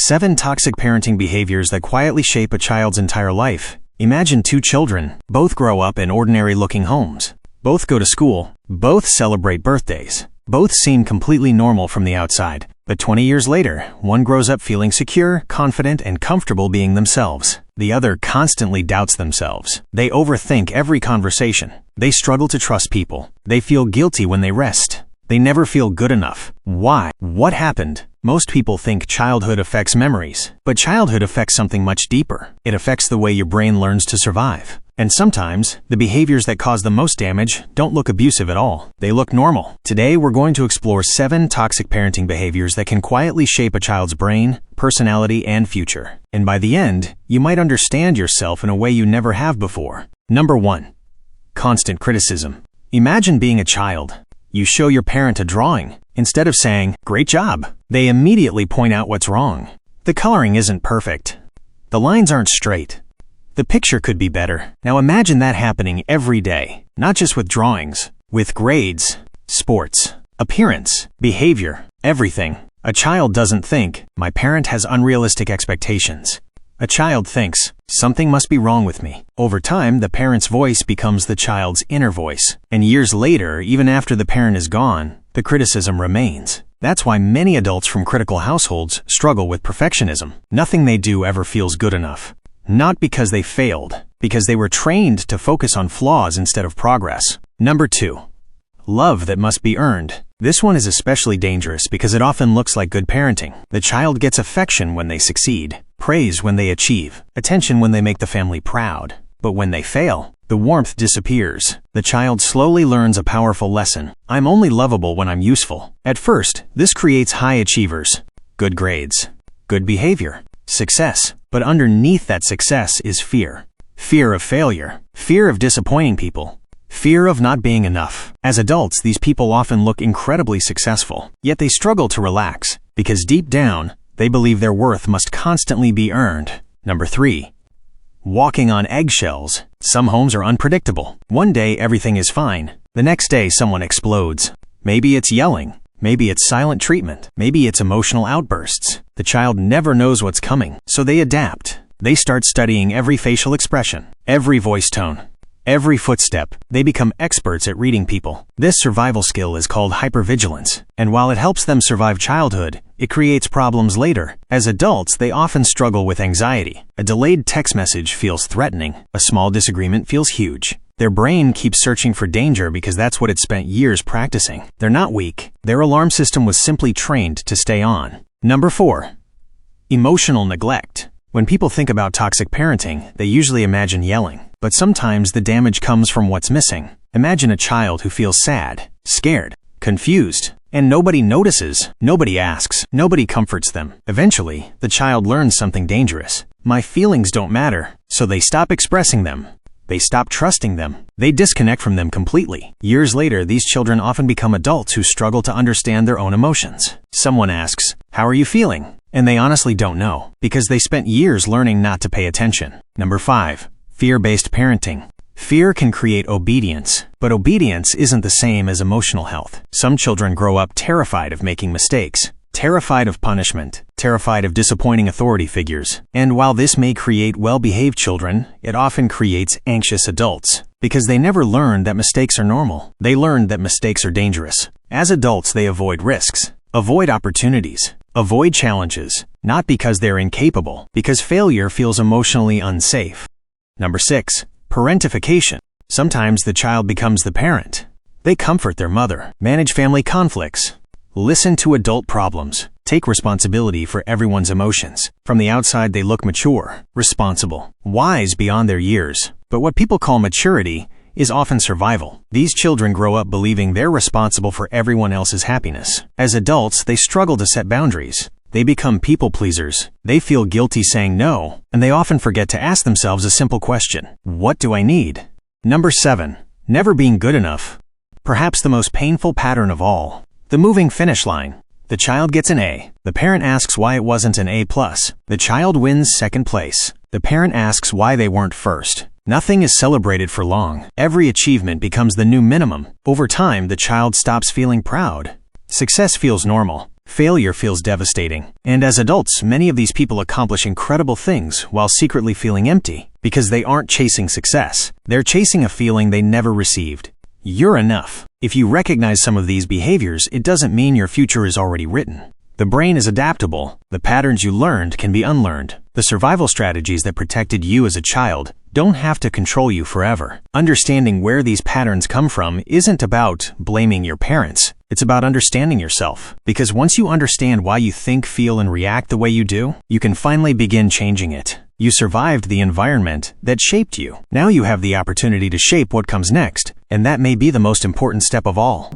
7 Toxic Parenting Behaviors That Quietly Shape a Child's Entire Life. Imagine 2 children. Both grow up in ordinary-looking homes. Both go to school. Both celebrate birthdays. Both seem completely normal from the outside. But 20 years later, one grows up feeling secure, confident, and comfortable being themselves. The other constantly doubts themselves. They overthink every conversation. They struggle to trust people. They feel guilty when they rest. They never feel good enough. Why? What happened? Most people think childhood affects memories, but childhood affects something much deeper. It affects the way your brain learns to survive. And sometimes, the behaviors that cause the most damage don't look abusive at all. They look normal. Today, we're going to explore 7 toxic parenting behaviors that can quietly shape a child's brain, personality, and future. And by the end, you might understand yourself in a way you never have before. Number 1. Constant criticism. Imagine being a child. You show your parent a drawing. Instead of saying, "Great job," they immediately point out what's wrong. The coloring isn't perfect. The lines aren't straight. The picture could be better. Now imagine that happening every day, not just with drawings, with grades, sports, appearance, behavior, everything. A child doesn't think, "My parent has unrealistic expectations." A child thinks, "Something must be wrong with me." Over time, the parent's voice becomes the child's inner voice. And years later, even after the parent is gone, the criticism remains. That's why many adults from critical households struggle with perfectionism. Nothing they do ever feels good enough. Not because they failed, because they were trained to focus on flaws instead of progress. Number 2. Love that must be earned. This one is especially dangerous because it often looks like good parenting. The child gets affection when they succeed, praise when they achieve, attention when they make the family proud. But when they fail, the warmth disappears. The child slowly learns a powerful lesson. I'm only lovable when I'm useful. At first, this creates high achievers, good grades, good behavior, success. But underneath that success is fear. Fear of failure. Fear of disappointing people. Fear of not being enough. As adults, these people often look incredibly successful, yet they struggle to relax, because deep down, they believe their worth must constantly be earned. Number 3. Walking on eggshells. Some homes are unpredictable. One day everything is fine. The next day someone explodes. Maybe it's yelling. Maybe it's silent treatment. Maybe it's emotional outbursts. The child never knows what's coming, so they adapt. They start studying every facial expression, every voice tone, every footstep. They become experts at reading people. This survival skill is called hypervigilance, and while it helps them survive childhood, it creates problems later. As adults, they often struggle with anxiety. A delayed text message feels threatening. A small disagreement feels huge. Their brain keeps searching for danger because that's what it spent years practicing. They're not weak. Their alarm system was simply trained to stay on. Number 4. Emotional neglect. When people think about toxic parenting, they usually imagine yelling. But sometimes the damage comes from what's missing. Imagine a child who feels sad, scared, confused, and nobody notices, nobody asks, nobody comforts them. Eventually, the child learns something dangerous. My feelings don't matter, so they stop expressing them. They stop trusting them. They disconnect from them completely. Years later, these children often become adults who struggle to understand their own emotions. Someone asks, "How are you feeling?" And they honestly don't know, because they spent years learning not to pay attention. Number 5. Fear-based parenting. Fear can create obedience, but obedience isn't the same as emotional health. Some children grow up terrified of making mistakes, terrified of punishment, terrified of disappointing authority figures. And while this may create well-behaved children, it often creates anxious adults, because they never learned that mistakes are normal. They learned that mistakes are dangerous. As adults, they avoid risks, avoid opportunities, avoid challenges, not because they're incapable, because failure feels emotionally unsafe. Number 6. Parentification. Sometimes the child becomes the parent. They comfort their mother, manage family conflicts, listen to adult problems, take responsibility for everyone's emotions. From the outside, they look mature, responsible, wise beyond their years. But what people call maturity is often survival. These children grow up believing they're responsible for everyone else's happiness. As adults, they struggle to set boundaries. They become people pleasers. They feel guilty saying no, and they often forget to ask themselves a simple question: what do I need? Number 7. Never being good enough. Perhaps the most painful pattern of all. The moving finish line. The child gets an A. The parent asks why it wasn't an A+. The child wins second place. The parent asks why they weren't first. Nothing is celebrated for long. Every achievement becomes the new minimum. Over time, the child stops feeling proud. Success feels normal. Failure feels devastating. And as adults, many of these people accomplish incredible things while secretly feeling empty because they aren't chasing success. They're chasing a feeling they never received. You're enough. If you recognize some of these behaviors, it doesn't mean your future is already written. The brain is adaptable. The patterns you learned can be unlearned. The survival strategies that protected you as a child don't have to control you forever. Understanding where these patterns come from isn't about blaming your parents. It's about understanding yourself. Because once you understand why you think, feel, and react the way you do, you can finally begin changing it. You survived the environment that shaped you. Now you have the opportunity to shape what comes next, and that may be the most important step of all.